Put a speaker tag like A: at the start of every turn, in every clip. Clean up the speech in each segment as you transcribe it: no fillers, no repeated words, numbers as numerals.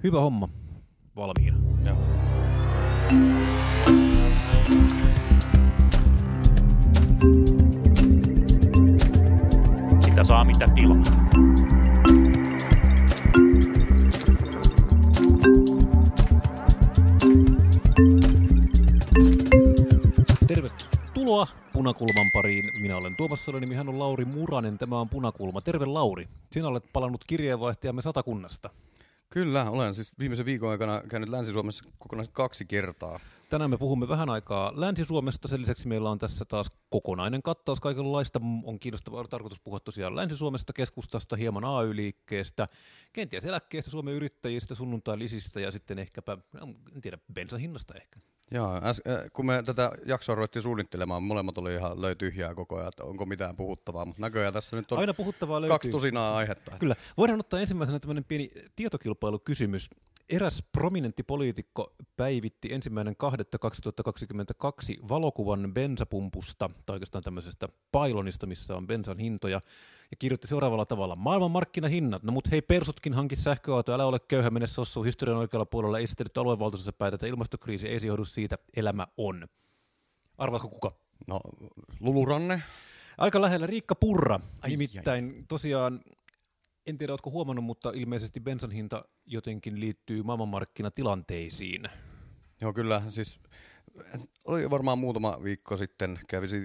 A: Hyvä homma. Valmiina.
B: Joo.
C: Mitä saa, mitä tilaa.
A: Tervetuloa Punakulman pariin. Minä olen Tuomas Salonimi, hän on Lauri Muranen. Tämä on Punakulma. Terve Lauri. Sinä olet palannut kirjeenvaihtajamme Satakunnasta.
B: Kyllä, olen siis viimeisen viikon aikana käynyt Länsi-Suomessa kokonaiset 2 kertaa.
A: Tänään me puhumme vähän aikaa Länsi-Suomesta. Sen lisäksi meillä on tässä taas kokonainen kattaus kaikenlaista. On kiinnostavaa tarkoitus puhua tosiaan Länsi-Suomesta, keskustasta, hieman AY-liikkeestä, kenties eläkkeestä, Suomen yrittäjistä, sunnuntai-lisistä ja sitten ehkäpä, en tiedä, bensahinnasta ehkä.
B: Joo, kun me tätä jaksoa ruvettiin suunnittelemaan, molemmat oli ihan löi tyhjää koko ajan, että onko mitään puhuttavaa, mutta näköjään tässä nyt on
A: aina puhuttavaa
B: 2 tusinaa aihetta.
A: Kyllä. Voidaan ottaa ensimmäisenä tämmöinen pieni tietokilpailukysymys. Eräs prominentti poliitikko päivitti 1.2.2022 valokuvan bensapumpusta, tai oikeastaan tämmöisestä pailonista, missä on bensan hintoja, ja kirjoitti seuraavalla tavalla: maailmanmarkkinahinnat, no mut hei persutkin hanki sähköauto, älä ole köyhä, mene sossuun, historian oikealla puolella esittelyt aluevaltuustossa päätä, että ilmastokriisi ei johdu siitä, elämä on. Arvaatko kuka?
B: No, Lulu Ranne.
A: Aika lähellä Riikka Purra, nimittäin tosiaan. En tiedä, oletko huomannut, mutta ilmeisesti bensan hinta jotenkin liittyy maailmanmarkkinatilanteisiin.
B: Joo, kyllä. Siis oli varmaan muutama viikko sitten,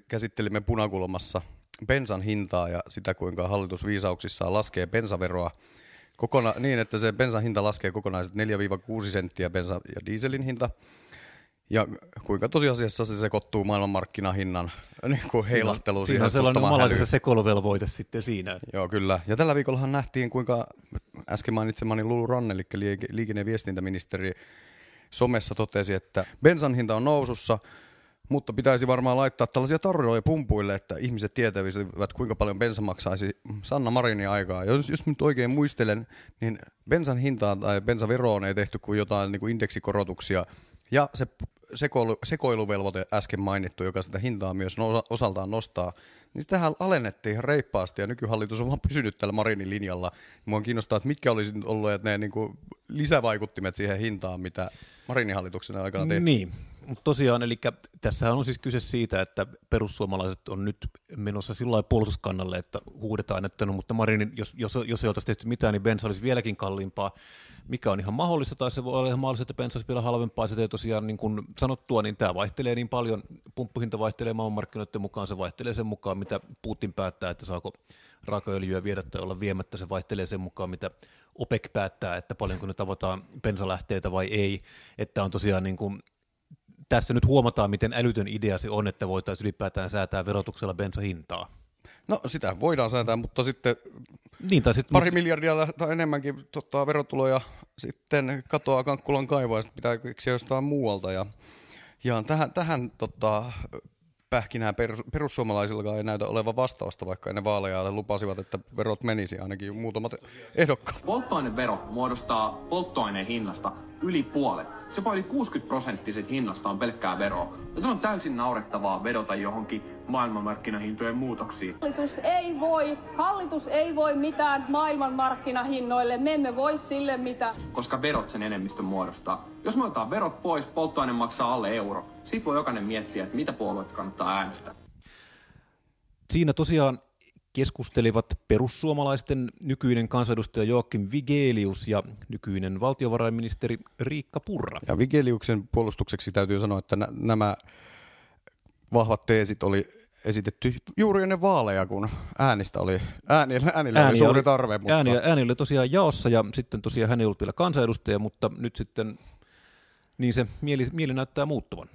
B: käsittelimme Punakulmassa bensan hintaa ja sitä, kuinka hallitus viisauksissaan laskee bensaveroa niin, että se bensan hinta laskee kokonaiset 4-6 senttiä bensa- ja dieselin hinta. Ja kuinka tosiasiassa se sekoittuu maailmanmarkkinahinnan niin heilahteluun.
A: Siinä on sellainen omanlaisensa sekoiluvelvoite sitten siinä.
B: Joo, kyllä. Ja tällä viikollahan nähtiin, kuinka äsken mainitsemani Lulu Ranne, eli liikenne- ja viestintäministeri, somessa totesi, että bensan hinta on nousussa, mutta pitäisi varmaan laittaa tällaisia tarjoja pumpuille, että ihmiset tietävät, kuinka paljon bensa maksaisi Sanna Marinin aikaa. Jos nyt oikein muistelen, niin bensan hintaan tai bensaveroon ei tehty kuin jotain niin kuin indeksikorotuksia. Ja se sekoiluvelvoite äsken mainittu, joka sitä hintaa myös osaltaan nostaa, niin sitähän alennettiin ihan reippaasti ja nykyhallitus on vaan pysynyt tällä Marinin linjalla. Mua kiinnostaa, että mitkä olisi olleet ne niin kuin lisävaikuttimet siihen hintaan, mitä Marinin hallituksen aikana tehtiin.
A: Niin, mutta tosiaan, eli tässähän on siis kyse siitä, että perussuomalaiset on nyt menossa sillä lailla puolustuskannalle, että huudetaan, että no, mutta Marinin, jos ei oltaisi tehty mitään, niin bensa olisi vieläkin kalliimpaa, mikä on ihan mahdollista, tai se voi olla ihan mahdollista, että bensa olisi vielä halvempaa. Se tosiaan, niin kuin sanottua, niin tämä vaihtelee niin paljon, pumppuhinta vaihtelee maailmanmarkkinoiden mukaan, se vaihtelee sen mukaan, mitä Putin päättää, että saako raakaöljyä viedä tai olla viemättä, se vaihtelee sen mukaan, mitä OPEC päättää, että paljonko nyt avataan bensalähteitä vai ei, että on tosiaan niin kuin, tässä nyt huomataan, miten älytön idea se on, että voitaisiin ylipäätään säätää verotuksella bensahintaa.
B: No sitä voidaan säätää, mutta sitten
A: niin,
B: pari miljardia tai enemmänkin verotuloja sitten katoaa Kankkulan kaivoa ja pitää keksiä jostain muualta. Ja tähän pähkinään perussuomalaisillakaan ei näytä olevan vastausta, vaikka ennen vaaleja lupasivat, että verot menisi ainakin muutamat ehdokkaat.
D: Polttoainevero muodostaa polttoaineen hinnasta yli puolet. Se yli 60% hinnasta on pelkkää veroa. Ja on täysin naurettavaa vedota johonkin maailmanmarkkinahintojen muutoksiin.
E: Hallitus ei voi mitään maailmanmarkkinahinnoille. Me emme voi sille mitään.
D: Koska verot sen enemmistön muodostaa. Jos me otetaan verot pois, polttoaine maksaa alle euro. Siitä voi jokainen miettiä, että mitä puolueet kannattaa äänestää.
A: Siinä tosiaan keskustelivat perussuomalaisten nykyinen kansanedustaja Joakim Vigelius ja nykyinen valtiovarainministeri Riikka Purra.
B: Ja Vigeliuksen puolustukseksi täytyy sanoa, että nämä vahvat teesit oli esitetty juuri ennen vaaleja, kun äänillä oli suuri tarve. Mutta
A: Ääni oli tosiaan jaossa ja sitten tosiaan hän ei ollut vielä kansanedustaja, mutta nyt sitten niin se mieli näyttää muuttuvan.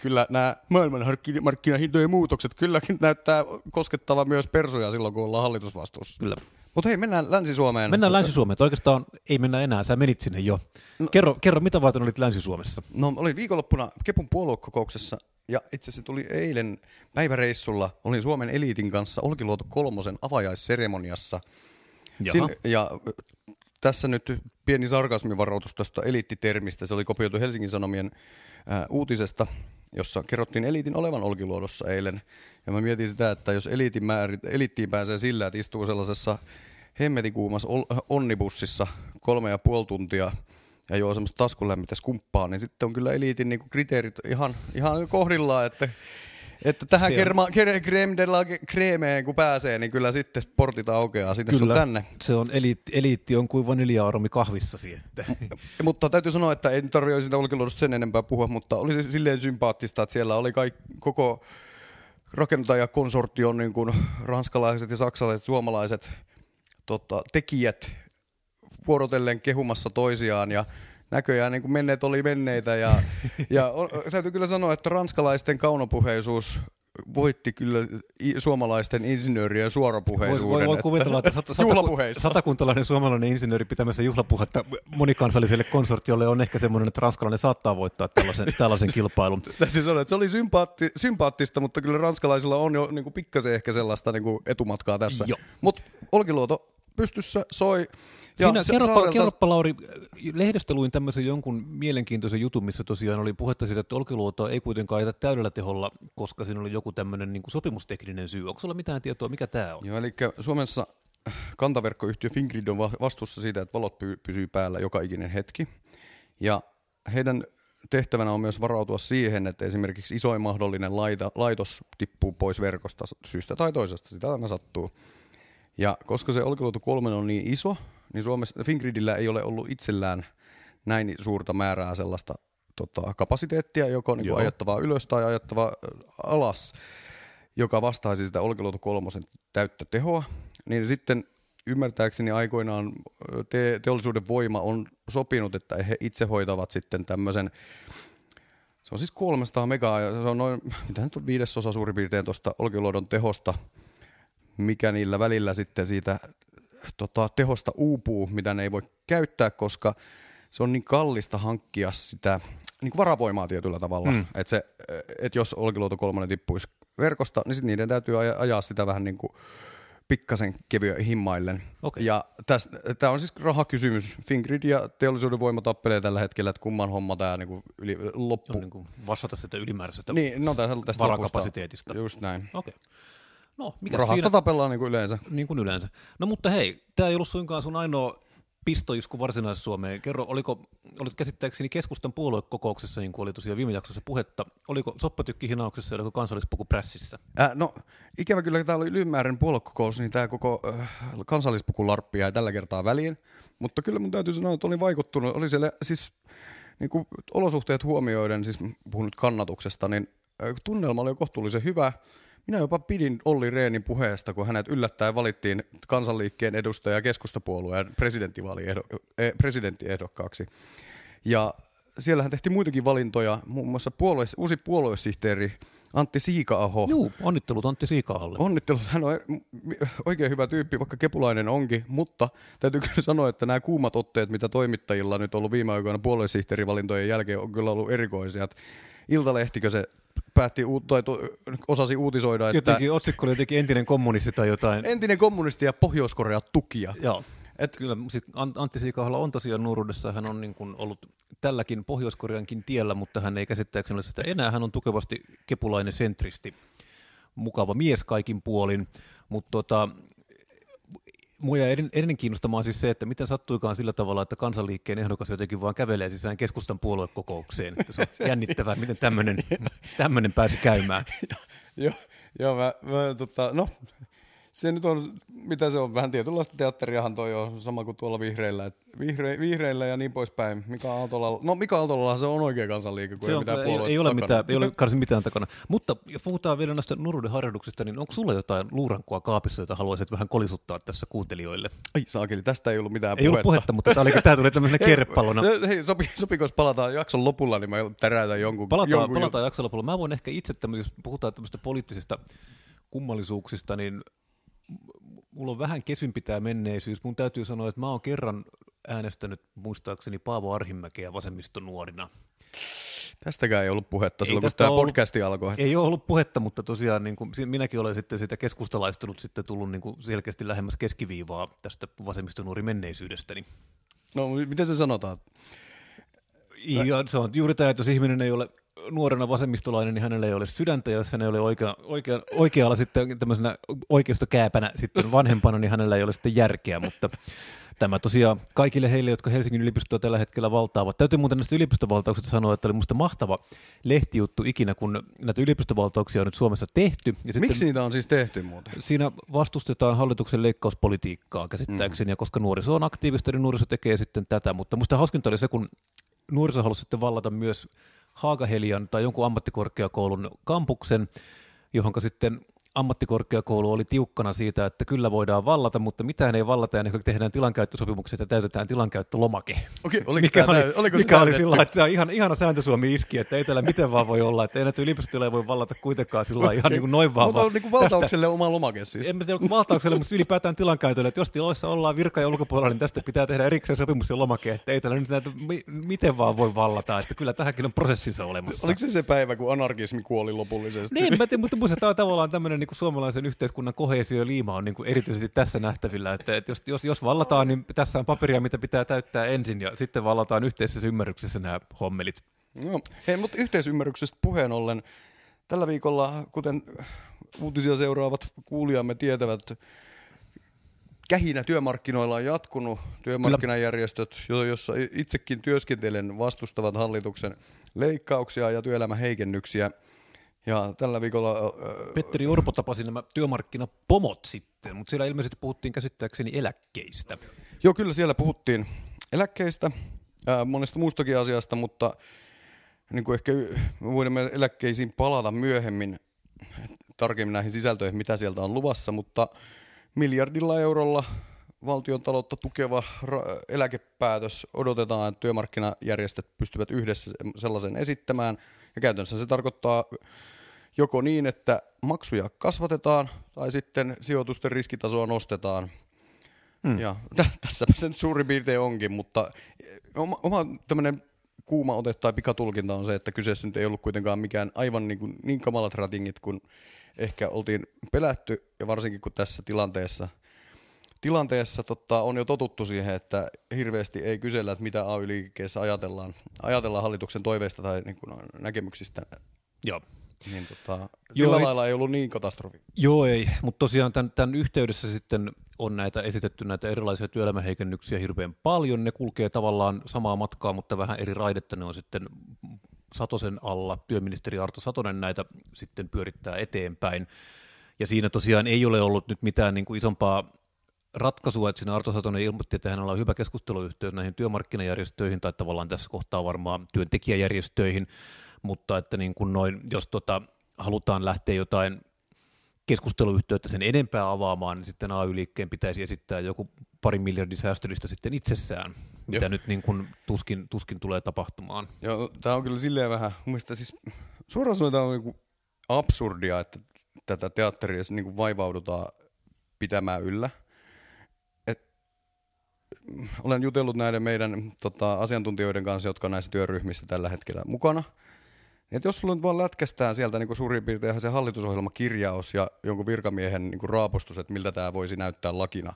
B: Kyllä nämä maailmanmarkkinahintojen muutokset kylläkin näyttää koskettavan myös persuja silloin, kun ollaan hallitusvastuussa.
A: Kyllä.
B: Mutta hei, mennään Länsi-Suomeen.
A: Mennään Länsi-Suomeen. Oikeastaan ei mennä enää, sä menit sinne jo. No, kerro, mitä varten olit Länsi-Suomessa?
B: No, olin viikonloppuna Kepun puoluekokouksessa ja itse asiassa tuli eilen päiväreissulla. Olin Suomen eliitin kanssa Olkiluoto 3 avajaisseremoniassa. Ja tässä nyt pieni sarkasmivaroitus tuosta eliittitermistä. Se oli kopioitu Helsingin Sanomien uutisesta, jossa kerrottiin eliitin olevan Olkiluodossa eilen. Ja mä mietin sitä, että jos eliittiin pääsee sillä, että istuu sellaisessa hemmetikuumassa onnibussissa 3,5 tuntia ja juo semmoista taskulämmintä skumppaa, niin sitten on kyllä eliitin niinku kriteerit ihan kohdillaan, että tähän crème de la crèmeen kun pääsee, niin kyllä sitten portit aukeaa sinne sun tänne.
A: Se on eliitti on kuin vanilja-aromi kahvissasi.
B: Mutta täytyy sanoa, että ei tarvitse sitä Olkiluodosta sen enempää puhua, mutta oli se silleen sympaattista, että siellä oli koko rakentajakonsortion niin kuin ranskalaiset ja saksalaiset, suomalaiset tekijät vuorotellen kehumassa toisiaan ja näköjään niin kuin menneet oli menneitä ja täytyy kyllä sanoa, että ranskalaisten kaunopuheisuus voitti kyllä suomalaisten insinöörien suorapuheisuuden.
A: Voi kuvitella, että satakuntalainen suomalainen insinööri pitämässä juhlapuhetta monikansalliselle konsortiolle on ehkä semmoinen, että ranskalainen saattaa voittaa tällaisen kilpailun.
B: Täytyy sanoa, että se oli sympaattista, mutta kyllä ranskalaisilla on jo niin kuin pikkasen ehkä sellaista niin kuin etumatkaa tässä. Mutta Olkiluoto pystyssä soi.
A: Kerropa Lauri, lehdestä luin tämmöisen jonkun mielenkiintoisen jutun, missä tosiaan oli puhetta siitä, että Olkiluotoa ei kuitenkaan ajeta täydellä teholla, koska siinä oli joku tämmöinen niin kuin sopimustekninen syy. Onko sulla mitään tietoa, mikä tämä on?
B: Joo, eli Suomessa kantaverkkoyhtiö Fingrid on vastuussa siitä, että valot pysyy päällä joka ikinen hetki. Ja heidän tehtävänä on myös varautua siihen, että esimerkiksi isoin mahdollinen laitos tippuu pois verkosta syystä tai toisesta, sitä aina sattuu. Ja koska se Olkiluoto 3 on niin iso, niin Suomessa Fingridillä ei ole ollut itsellään näin suurta määrää sellaista kapasiteettia, joka on niin ajattavaa ylös tai ajattavaa alas, joka vastaisi sitä Olkiluoto 3 täyttä tehoa. Niin sitten ymmärtääkseni aikoinaan teollisuuden voima on sopinut, että he itse hoitavat sitten tämmöisen, se on siis 300 megaa ja se on noin, mitä nyt on 5% suurin piirtein tuosta Olkiluodon tehosta, mikä niillä välillä sitten siitä tehosta uupuu, mitä ne ei voi käyttää, se on niin kallista hankkia sitä niin kuin varavoimaa tietyllä tavalla. Että jos Olkiluoto 3 tippuisi verkosta, niin sitten niiden täytyy ajaa sitä vähän niin kuin pikkasen kevyen himmaillen. Okay. Ja tämä on siis rahakysymys. Fingrid ja teollisuuden voima tappelee tällä hetkellä, että kumman homma tämä niin loppu.
A: On niin kuin vastata sitä ylimääräisestä
B: varakapasiteetista. Just näin.
A: Okay. No,
B: rahasta tapellaan niin kuin yleensä.
A: Niin kuin yleensä. No mutta hei, tämä ei ollut suinkaan sun ainoa pistoisku Varsinais-Suomeen. Kerro, olit käsittääkseni keskustan puoluekokouksessa, niin kuin oli tosiaan viime jaksossa puhetta. Oliko soppatykkihinauksessa ja oliko kansallispuku prässissä?
B: No, ikävä kyllä, täällä oli ylimääräinen puoluekokous, niin tämä koko kansallispukularppi jäi tällä kertaa väliin. Mutta kyllä mun täytyy sanoa, että oli vaikuttunut. Oli siellä siis niin kuin olosuhteet huomioiden, siis puhun nyt kannatuksesta, niin tunnelma oli kohtuullisen hyvä. Minä jopa pidin Olli Rehnin puheesta, kun hänet yllättäen valittiin kansanliikkeen edustaja keskustapuolueen presidenttiehdokkaaksi. Ja siellähän tehtiin muitakin valintoja, muun muassa uusi puoluesihteeri Antti Siika-aho.
A: Joo, onnittelut Antti Siika-aholle.
B: Onnittelut, hän on oikein hyvä tyyppi, vaikka kepulainen onkin, mutta täytyy kyllä sanoa, että nämä kuumat otteet, mitä toimittajilla nyt on ollut viime aikoina puoluesihteerivalintojen jälkeen, on kyllä ollut erikoisia. Iltalehtikö se päätti osasi uutisoida, että
A: jotenkin otsikko oli jotenkin entinen kommunisti tai jotain.
B: Entinen kommunisti ja Pohjois-Korea tukija.
A: Joo. Kyllä Antti Siika-aholla on tosiaan nuoruudessa, hän on niin kuin ollut tälläkin Pohjois-Koreankin tiellä, mutta hän ei käsittääkseni ole sitä enää. Hän on tukevasti kepulainen sentristi, mukava mies kaikin puolin, mutta mua jäi ennen kiinnostamaan siis se, että miten sattuikaan sillä tavalla, että kansanliikkeen ehdokas jotenkin vaan kävelee sisään keskustan puoluekokoukseen. Että se on jännittävää, miten tämmöinen pääsi käymään.
B: Joo, no se nyt on, mitä se on, vähän tietynlaista teatteriahan toi on, sama kuin tuolla vihreillä ja niin poispäin. Mika Aaltolalla se on oikea kansanliike, kun ei mitään puolueita
A: ei ole mitään takana. Mutta jos puhutaan vielä näistä nuoruuden harjoituksista, niin onko sulla jotain luurankua kaapissa, jota haluaisit vähän kolisuttaa tässä kuuntelijoille?
B: Ai saakeli, tästä ei ollut mitään
A: puhetta. Ei ollut puhetta, mutta tämä tuli tämmöisenä kierrepallona.
B: Hei, sopiko jos palataan jakson lopulla, niin mä täräytän jonkun.
A: Palataan jakson lopulla. Mä voin ehkä itse jos puhutaan tämmöistä poliittisista kummallisuuksista, niin mulla on vähän kesympi tämä menneisyys. Mun täytyy sanoa, että mä oon kerran äänestänyt muistaakseni Paavo Arhimäkeä vasemmistonuorina.
B: Tästäkään ei ollut puhetta silloin, kun tämä podcasti alkoi.
A: Ei ole ollut puhetta, mutta tosiaan niin kuin, minäkin olen sitten siitä keskustalaistunut sitten tullut niin kuin selkeästi lähemmäs keskiviivaa tästä vasemmistonuori menneisyydestäni.
B: No, miten se sanotaan?
A: Ja se on juuri tämä, että jos ihminen ei ole nuorena vasemmistolainen, niin hänellä ei ole sydäntä, ja jos hän ei ole oikealla sitten tämmöisenä oikeistokääpänä sitten vanhempana, niin hänellä ei ole sitten järkeä, mutta tämä tosiaan kaikille heille, jotka Helsingin yliopistoa tällä hetkellä valtaavat. Täytyy muuten näistä yliopistovaltauksista sanoa, että oli musta mahtava lehtijuttu ikinä, kun näitä yliopistovaltauksia on nyt Suomessa tehty. Ja
B: miksi niitä on siis tehty muuten?
A: Siinä vastustetaan hallituksen leikkauspolitiikkaa käsittääkseni, ja koska nuoriso on aktiivista, niin nuoriso tekee sitten tätä. Mutta musta hauskinta oli se, kun nuoriso halusi sitten vallata myös Haagahelian tai jonkun ammattikorkeakoulun kampuksen, johonka sitten ammattikorkeakoulu oli tiukkana siitä, että kyllä voidaan vallata, mutta mitään ei vallata ennen kuin tehdään tilankäyttösopimukset ja täytetään tilankäyttölomake.
B: Okei,
A: mikä oli sillä että ihana sääntö Suomi iski, että ei täällä miten vaan voi olla, että ei näitä yliopistoja ei voi vallata kuitenkaan sillä ihan niin kuin noin vaan.
B: Mutta on niin kuin valtaukselle oma lomake siis.
A: En mä tiedä, onko valtaukselle, mutta ylipäätään tilankäytölle, että jos tiloissa ollaan virka- ja ulkopuolella, niin tästä pitää tehdä erikseen sopimus ja lomake, että ei täällä nyt näitä miten vaan voi vallata, että kyllä tähänkin on prosessinsa olemassa.
B: Oliko se päivä, kun anarkismi kuoli lopullisesti?
A: Niin, mä tiedän, mutta musta tämä on tavallaan tämmöinen niin kuin suomalaisen yhteiskunnan koheesio ja liima on niin kuin erityisesti tässä nähtävillä, että jos vallataan, niin tässä on paperia, mitä pitää täyttää ensin, ja sitten vallataan yhteisessä ymmärryksessä nämä hommelit.
B: No, hei, mutta yhteisymmärryksestä puheen ollen, tällä viikolla, kuten uutisia seuraavat kuulijamme tietävät, kähinä työmarkkinoilla on jatkunut. Työmarkkinajärjestöt, joissa itsekin työskentelen, vastustavat hallituksen leikkauksia ja työelämän heikennyksiä. Ja tällä viikolla
A: Petteri Orpo tapasi nämä työmarkkinapomot sitten, mutta siellä ilmeisesti puhuttiin käsittääkseni eläkkeistä.
B: Joo, kyllä siellä puhuttiin eläkkeistä, monesta muustakin asiasta, mutta niin kuin ehkä me voimme eläkkeisiin palata myöhemmin tarkemmin näihin sisältöihin, mitä sieltä on luvassa, mutta miljardilla eurolla valtion taloutta tukeva eläkepäätös odotetaan, että työmarkkinajärjestöt pystyvät yhdessä sellaisen esittämään. Ja käytännössä se tarkoittaa joko niin, että maksuja kasvatetaan tai sitten sijoitusten riskitasoa nostetaan. Ja tässäpä se suurin piirtein onkin, mutta oma tämmöinen kuuma ote tai pikatulkinta on se, että kyseessä nyt ei ollut kuitenkaan mikään aivan niin kamalat ratingit, kun ehkä oltiin pelätty, ja varsinkin kun tässä tilanteessa on jo totuttu siihen, että hirveästi ei kysellä, että mitä AY-liikkeessä ajatellaan hallituksen toiveista tai niin kuin näkemyksistä.
A: Joo.
B: Niin sillä lailla ei ollut niin katastrofi.
A: Joo ei, mutta tosiaan tämän yhteydessä sitten on esitetty näitä erilaisia työelämäheikennyksiä hirveän paljon. Ne kulkee tavallaan samaa matkaa, mutta vähän eri raidetta. Ne on sitten Satosen alla. Työministeri Arto Satonen näitä sitten pyörittää eteenpäin. Ja siinä tosiaan ei ole ollut nyt mitään niin kuin isompaa ratkaisua, että siinä Arto Satonen ilmoitti, että hänellä on hyvä keskusteluyhteys näihin työmarkkinajärjestöihin tai tavallaan tässä kohtaa varmaan työntekijäjärjestöihin, mutta että niin kuin jos halutaan lähteä jotain keskusteluyhteyttä sen enempää avaamaan, niin sitten AY-liikkeen pitäisi esittää joku 2 miljardin säästölistä sitten itsessään, mitä nyt niin kuin tuskin tulee tapahtumaan.
B: Joo, tämä on kyllä silleen vähän, mun mielestä siis suoraan sanoen tämä on niin kuin absurdia, että tätä teatteria niin kuin vaivaudutaan pitämään yllä. Olen jutellut näiden meidän asiantuntijoiden kanssa, jotka on näissä työryhmissä tällä hetkellä mukana. Et jos sulla nyt vaan lätkästään sieltä niin suurin piirtein se hallitusohjelmakirjaus ja jonkun virkamiehen niin raapustus, että miltä tämä voisi näyttää lakina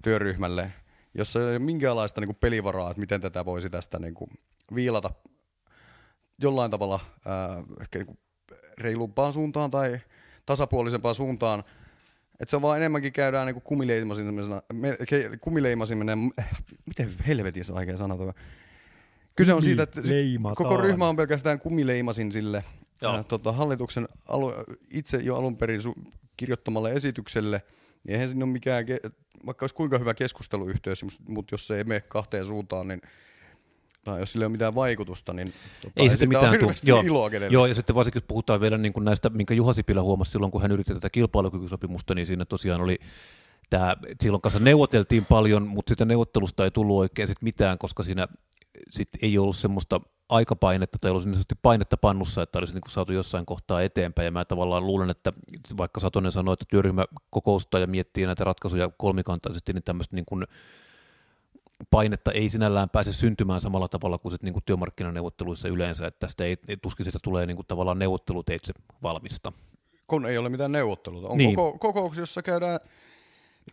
B: työryhmälle, jossa ei ole minkäänlaista niin pelivaraa, että miten tätä voisi tästä niin viilata jollain tavalla ehkä niin reilumpaan suuntaan tai tasapuolisempaan suuntaan. Että se vaan enemmänkin käydään niin kumileimasiminen, miten helvetin se on vaikea sanoa. Kyse on siitä, että koko ryhmä on pelkästään kumileimasin sille hallituksen itse jo alun perin kirjoittamalle esitykselle. Niin eihän siinä ole mikään, vaikka olisi kuinka hyvä keskusteluyhteys, mutta jos se ei mene kahteen suuntaan, niin tai jos sillä ei ole mitään vaikutusta, niin
A: ei se mitään
B: iloa kenelle.
A: Joo, ja sitten varsinkin jos puhutaan vielä niin kuin näistä, minkä Juha Sipilä huomasi silloin, kun hän yritti tätä kilpailukykysopimusta, niin siinä tosiaan oli silloin kanssa neuvoteltiin paljon, mutta sitä neuvottelusta ei tullut oikein sit mitään, koska siinä sit ei ollut semmoista aikapainetta tai ei ollut painetta pannussa, että olisi niin kuin saatu jossain kohtaa eteenpäin. Ja mä tavallaan luulen, että vaikka Satonen sanoi, että työryhmä kokoustaa ja miettii näitä ratkaisuja kolmikantaisesti, niin tämmöistä niin kuin painetta ei sinällään pääse syntymään samalla tavalla kuin, niin kuin työmarkkinaneuvotteluissa yleensä, että tästä ei tuskin sitä tulee niin kuin tavallaan neuvotteluteitse valmista.
B: Kun ei ole mitään neuvotteluita. On
A: niin.
B: kokouksessa, jossa käydään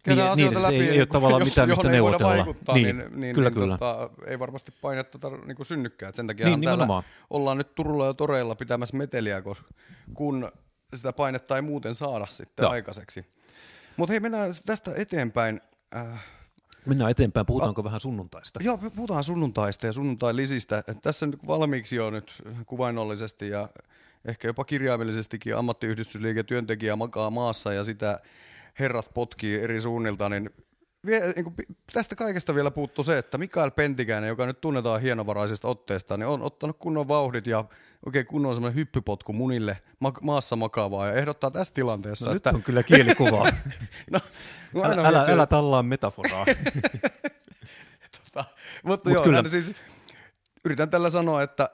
B: käydään asioita läpi,
A: ei ole tavallaan mitään, mistä neuvotella.
B: Vaikuttaa, niin,
A: kyllä.
B: Ei varmasti painetta niin synnykkää. Sen takia täällä ollaan nyt Turulla ja toreilla pitämässä meteliä, kun sitä painetta ei muuten saada sitten aikaiseksi. Mutta hei, mennään tästä eteenpäin.
A: Mennään eteenpäin. Puhutaanko vähän sunnuntaista?
B: Joo, puhutaan sunnuntaista ja sunnuntailisistä. Tässä nyt valmiiksi on nyt kuvainnollisesti ja ehkä jopa kirjaimellisestikin ammattiyhdistysliike työntekijä makaa maassa ja sitä herrat potkii eri suunnilta, niin tästä kaikesta vielä puuttuu se, että Mikael Pentikäinen, joka nyt tunnetaan hienovaraisesta otteesta, niin on ottanut kunnon vauhdit ja oikein kunnon semmoinen hyppypotku munille maassa makaavaa ja ehdottaa tässä tilanteessa.
A: No
B: että...
A: nyt on kyllä kielikuvaa. älä tallaa metaforaa.
B: Mutta joo, kyllä. Siis, yritän tällä sanoa, että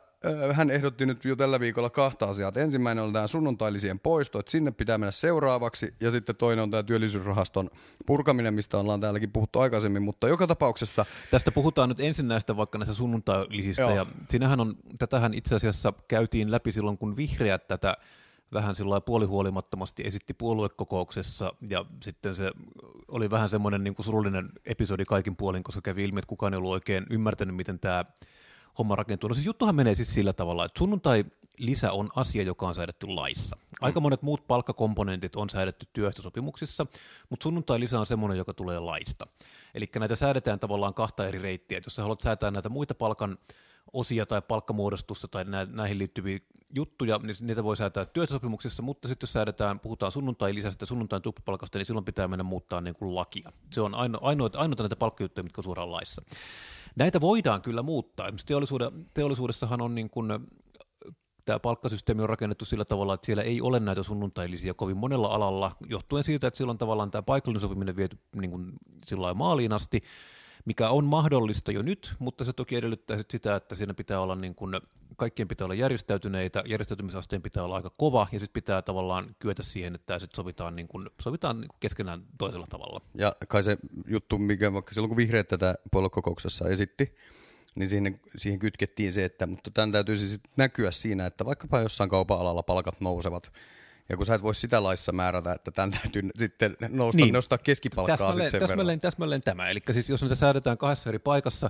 B: hän ehdotti nyt jo tällä viikolla 2 asiaa. Ensimmäinen on tämä sunnuntailisien poisto, että sinne pitää mennä seuraavaksi, ja sitten toinen on tämä työllisyysrahaston purkaminen, mistä ollaan täälläkin puhuttu aikaisemmin, mutta joka tapauksessa...
A: Tästä puhutaan nyt ensin vaikka näistä sunnuntailisistä, ja tätähän itse asiassa käytiin läpi silloin, kun vihreät tätä vähän sillä puolihuolimattomasti esitti puoluekokouksessa, ja sitten se oli vähän semmoinen niin kuin surullinen episodi kaikin puolin, koska kävi ilmi, että kukaan ei ollut oikein ymmärtänyt, miten tämä homma rakentuu. No siis juttuhan menee siis sillä tavalla, että sunnuntai-lisä on asia, joka on säädetty laissa. Aika monet muut palkkakomponentit on säädetty työehtosopimuksissa, mutta sunnuntai-lisä on semmoinen, joka tulee laista. Eli näitä säädetään tavallaan 2 eri reittiä. Et jos sä haluat säätää näitä muita palkan osia tai palkkamuodostusta tai näihin liittyviä juttuja, niin niitä voi säätää työehtosopimuksissa, mutta sitten jos puhutaan sunnuntai-lisästä ja sunnuntain tuppapalkasta, niin silloin pitää mennä muuttaa niin kuin lakia. Se on ainoita näitä palkkajuttuja, mitkä on suoraan laissa. Näitä voidaan kyllä muuttaa. Esimerkiksi teollisuudessahan on niin kuin, tämä palkkasysteemi on rakennettu sillä tavalla, että siellä ei ole näitä sunnuntailisia kovin monella alalla, johtuen siitä, että silloin tavallaan tämä paikallinen sopiminen viety niin kuin sillä maaliin asti, mikä on mahdollista jo nyt, mutta se toki edellyttää sitä, että siinä pitää olla niin kuin, kaikkien pitää olla järjestäytyneitä, järjestäytymisasteen pitää olla aika kova, ja sitten pitää tavallaan kyetä siihen, että sitten sovitaan keskenään toisella tavalla.
B: Ja kai se juttu, mikä vaikka silloin kun vihreät tätä puoluekokouksessa esitti, niin siihen kytkettiin se, että mutta tämän täytyisi sitten näkyä siinä, että vaikkapa jossain kaupan alalla palkat nousevat, ja kun sä et voi sitä laissa määrätä, että tämän täytyy sitten nostaa keskipalkkaa sitten sen verran.
A: Täsmälleen tämä. Eli siis jos niitä säädetään 2 eri paikassa,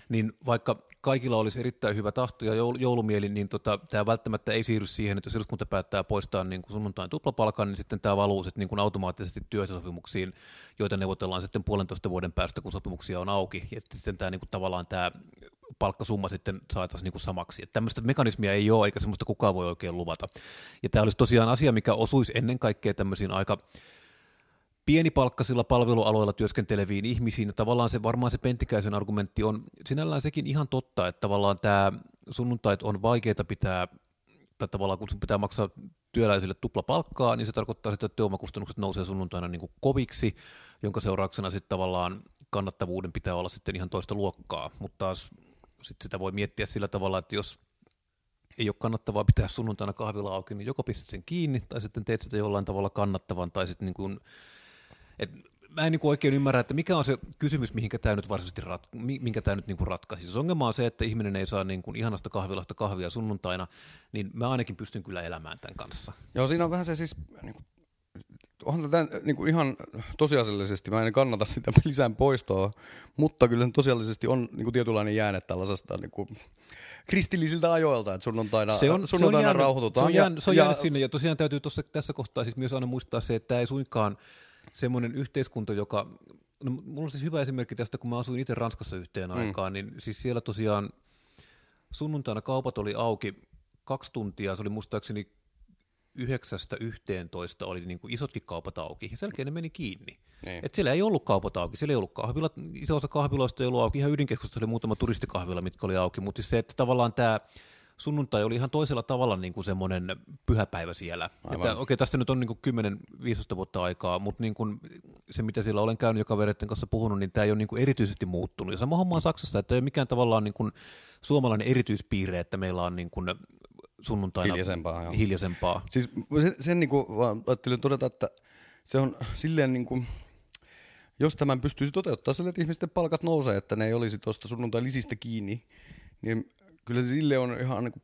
A: niin vaikka kaikilla olisi erittäin hyvä tahto ja joulumieli, niin tämä välttämättä ei siirry siihen, että jos eduskunta päättää poistaa niin kuin sunnuntain tuplapalkan, niin sitten tämä valuu sitten niin kuin automaattisesti työehtosopimuksiin, joita neuvotellaan sitten 1,5 vuoden päästä, kun sopimuksia on auki. Ja sitten tämä, niin kuin tavallaan tämä palkkasumma sitten saataisiin niin kuin samaksi. Että tämmöistä mekanismia ei ole, eikä semmoista kukaan voi oikein luvata. Ja tämä olisi tosiaan asia, mikä osuisi ennen kaikkea tämmöisiin aika pienipalkkaisilla palvelualoilla työskenteleviin ihmisiin. Ja tavallaan varmaan se Pentikäisen argumentti on sinällään sekin ihan totta, että tavallaan tämä sunnuntait on vaikeita pitää, tai tavallaan kun sun pitää maksaa työläisille tuplapalkkaa, niin se tarkoittaa sitä, että työvoimakustannukset nousee sunnuntaina niin kuin koviksi, jonka seurauksena sitten tavallaan kannattavuuden pitää olla sitten ihan toista luokkaa, mutta taas sitten sitä voi miettiä sillä tavalla, että jos ei ole kannattavaa pitää sunnuntaina kahvila auki, niin joko pistät sen kiinni, tai sitten teet sitä jollain tavalla kannattavan, tai sitten niin kuin, mä en niin kuin oikein ymmärrä, että mikä on se kysymys, minkä tämä nyt varsinaisesti niin kuin ratkaisi. Jos ongelma on se, että ihminen ei saa niin kuin ihanasta kahvilasta kahvia sunnuntaina, niin mä ainakin pystyn kyllä elämään tämän kanssa.
B: Joo, siinä on vähän se siis, onhan tätä niin kuin ihan tosiasiallisesti, mä en kannata sitä lisän poistoa, mutta kyllä tosiasiallisesti on niin kuin tietynlainen jääne tällaisesta niin kuin kristillisiltä ajoilta, että sunnuntaina rauhoitutaan.
A: Se on jäänyt sinne, ja tosiaan täytyy tässä kohtaa siis myös aina muistaa se, että tämä ei suinkaan semmoinen yhteiskunta, joka, no mulla on siis hyvä esimerkki tästä, kun mä asuin itse Ranskassa yhteen aikaan, niin siis siellä tosiaan sunnuntaina kaupat oli auki 2 tuntia, se oli muistaakseni 9–11 oli niin kuin isotkin kaupat auki, ja sen jälkeen ne meni kiinni. Niin. Et siellä ei ollut kaupat auki, siellä ei ollut kahvilat, iso osa kahviloista ei ollut auki, ihan ydinkeskustassa oli muutama turistikahvila, mitkä oli auki, mutta siis se, että tavallaan tämä sunnuntai oli ihan toisella tavalla niin kuin semmoinen pyhäpäivä siellä. Okei, tästä nyt on niin kuin 10–15 vuotta aikaa, mutta niin kuin se, mitä siellä olen käynyt ja kavereiden kanssa puhunut, niin tämä ei ole niin kuin erityisesti muuttunut. Ja sama homma on Saksassa, että ei ole mikään tavallaan niin kuin suomalainen erityispiirre, että meillä on niin kuin sunnuntaina hiljaisempaa.
B: Siis sen niin kuin ajattelin todeta, että se on silleen niin kuin, jos tämän pystyisi toteuttamaan sille, että ihmisten palkat nousee, että ne ei olisi tuosta sunnuntai-lisistä kiinni, niin kyllä se sille on ihan niin kuin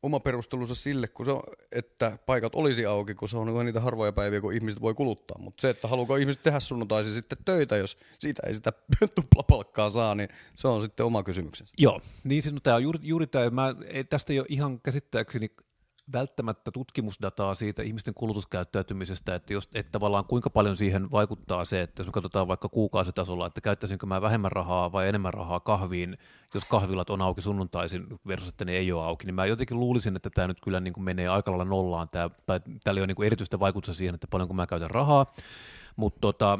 B: oma perustelunsa sille, kun se on, että paikat olisi auki, kun se on niitä harvoja päiviä, kun ihmiset voi kuluttaa. Mutta se, että haluuko ihmiset tehdä sunnuntaisin sitten töitä, jos siitä ei sitä tuplapalkkaa saa, niin se on sitten oma kysymyksensä.
A: Joo, niin siis tämä on juuri tämä, tästä ei ole ihan käsittääkseni välttämättä tutkimusdataa siitä ihmisten kulutuskäyttäytymisestä, että tavallaan kuinka paljon siihen vaikuttaa se, että jos me katsotaan vaikka kuukausitasolla, että käyttäisinkö mä vähemmän rahaa vai enemmän rahaa kahviin, jos kahvilat on auki sunnuntaisin versus, että ne ei ole auki, niin mä jotenkin luulisin, että tämä nyt kyllä niin kuin menee aika lailla nollaan, tai tällä ei ole niin kuin erityistä vaikutusta siihen, että paljonko mä käytän rahaa, mutta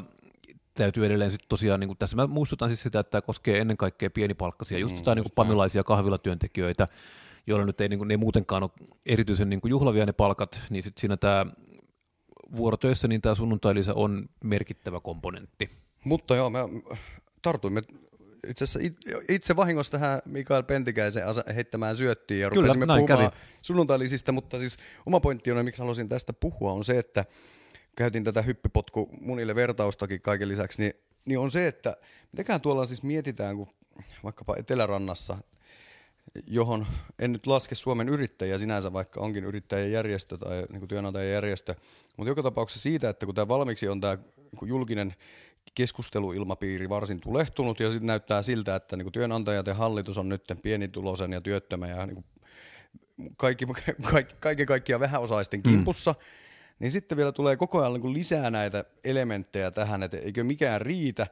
A: täytyy edelleen sitten tosiaan, niin kuin tässä mä muistutan siis sitä, että tämä koskee ennen kaikkea pienipalkkaisia, just niin kuin pamilaisia kahvilatyöntekijöitä, joilla nyt ei, niin kuin, ne ei muutenkaan ole erityisen niin kuin juhlavia ne palkat, niin sitten siinä tämä vuorotöissä, niin tämä sunnuntailisä on merkittävä komponentti.
B: Mutta joo, me tartuimme itse asiassa itse vahingossa tähän Mikael Pentikäisen heittämään syöttiin ja rupesimme puhumaan sunnuntailisistä, mutta siis oma pointti on, miksi haluaisin tästä puhua, on se, että käytin tätä hyppipotku munille vertaustakin kaiken lisäksi, niin on se, että mitäkään tuolla siis mietitään, kun vaikkapa Etelärannassa, johon en nyt laske Suomen yrittäjiä sinänsä, vaikka onkin yrittäjäjärjestö tai niin kuin työnantajajärjestö, mutta joka tapauksessa siitä, että kun tämä valmiiksi on tämä niin julkinen keskusteluilmapiiri varsin tulehtunut ja sitten näyttää siltä, että niin kuin työnantajat ja hallitus on nyt pienituloisen ja työttömän ja niin kaiken kaikkiaan vähäosaisten kimpussa, niin sitten vielä tulee koko ajan niin kuin lisää näitä elementtejä tähän, että eikö mikään riitä,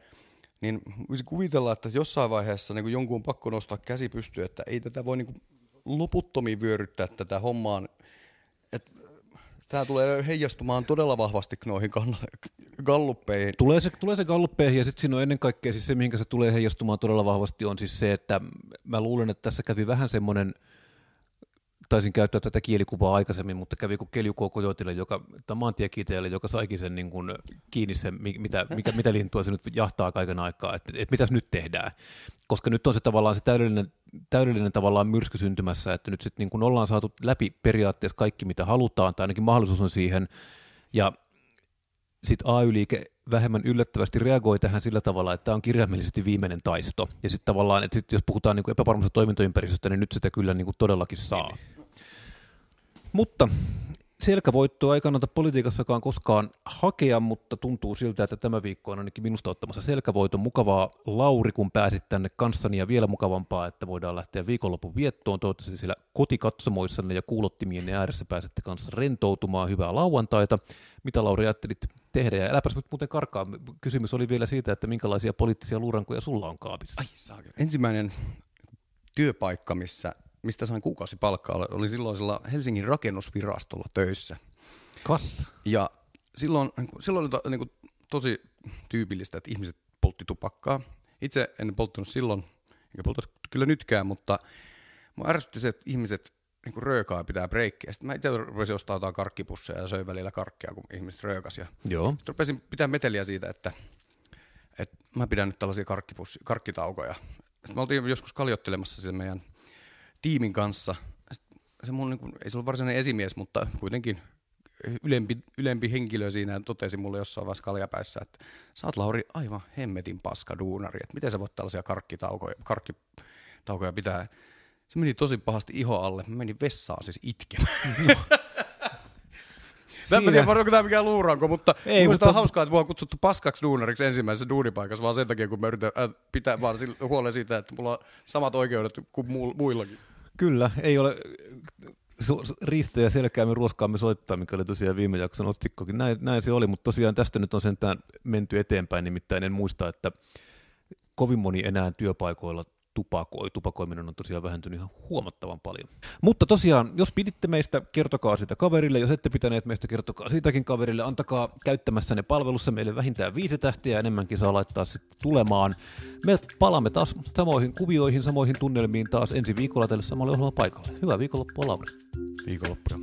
B: niin voisi kuvitella, että jossain vaiheessa niin jonkun on pakko nostaa käsi pystyyn, että ei tätä voi niin loputtomiin vyöryttää tätä hommaan. Tämä tulee heijastumaan todella vahvasti noihin galluppeihin.
A: Tulee se galluppeihin ja sitten siinä on ennen kaikkea siis se, mihinkä se tulee heijastumaan todella vahvasti, on siis se, että mä luulen, että tässä kävi vähän semmoinen, taisin käyttää tätä kielikuvaa aikaisemmin, mutta kävi kuin Kelju K. Kojotille, tai maantiekiiteelle, joka saikin sen niin kuin kiinni sen, mitä lintua se nyt jahtaa kaiken aikaa, että mitäs nyt tehdään. Koska nyt on se tavallaan se täydellinen tavallaan myrsky syntymässä, että nyt sitten niin kuin ollaan saatu läpi periaatteessa kaikki, mitä halutaan, tai ainakin mahdollisuus on siihen, ja sitten AY-liike vähemmän yllättävästi reagoi tähän sillä tavalla, että tämä on kirjaimellisesti viimeinen taisto. Ja sitten tavallaan, että sit jos puhutaan niin kuin epävarmasta toimintaympäristöstä, niin nyt sitä kyllä niin kuin todellakin saa. Mutta selkävoittoa ei kannata politiikassakaan koskaan hakea, mutta tuntuu siltä, että tämä viikko on ainakin minusta ottamassa selkävoiton. Mukavaa, Lauri, kun pääsit tänne kanssani, ja vielä mukavampaa, että voidaan lähteä viikonlopun viettoon. Toivottavasti siellä kotikatsomoissanne ja kuulottimienne ääressä pääsette kanssa rentoutumaan. Hyvää lauantaita. Mitä, Lauri, ajattelit tehdä? Ja äläpäs nyt muuten karkaa. Kysymys oli vielä siitä, että minkälaisia poliittisia luurankoja sulla on kaapissa.
B: Ensimmäinen työpaikka, mistä sain kuukausipalkkaa, oli silloisella Helsingin rakennusvirastolla töissä.
A: Kas.
B: Ja silloin oli niin kuin tosi tyypillistä, että ihmiset poltti tupakkaa. Itse en polttanut silloin, enkä polta kyllä nytkään, mutta mua ärsytti se, että ihmiset niin kuin röökaa ja pitää breikkiä. Sitten mä itse rupesin ostaa jotain karkkipusseja ja söin välillä karkkia, kun ihmiset röökasi. Sitten rupesin pitää meteliä siitä, että mä pidän nyt tällaisia karkkitaukoja. Sitten me oltiin joskus kaljottelemassa sen meidän tiimin kanssa. Se mun, ei se ollut varsinainen esimies, mutta kuitenkin ylempi henkilö siinä totesi mulle jossain vaiheessa kaljapäissä, että sä oot, Lauri, aivan hemmetin paska duunari, että miten sä voit tällaisia karkkitaukoja pitää. Se meni tosi pahasti iho alle. Mä menin vessaan siis itkemään. Mä en tiedä, onko tämä mikään luuranko, mutta minusta on hauskaa, että mua on kutsuttu paskaksi duunariksi ensimmäisessä duunipaikassa, vaan sen takia, kun mä yritän pitää vaan huolen siitä, että mulla on samat oikeudet kuin muillakin.
A: Kyllä, ei ole riistä ja selkäämme ruoskaamme soittaa, mikä oli tosiaan viime jakson otsikkokin. Näin se oli, mutta tosiaan tästä nyt on sentään menty eteenpäin, nimittäin en muista, että kovin moni enää työpaikoilla tupakoi. Tupakoiminen on tosiaan vähentynyt ihan huomattavan paljon. Mutta tosiaan, jos piditte meistä, kertokaa sitä kaverille. Jos ette pitäneet meistä, kertokaa siitäkin kaverille. Antakaa käyttämässänne palvelussa meille vähintään 5 tähtiä, enemmänkin saa laittaa sitten tulemaan. Me palaamme taas samoihin kuvioihin, samoihin tunnelmiin taas ensi viikolla tälle samalle ohjelman paikalle. Hyvää viikonloppua, Lauri.
B: Viikonloppua.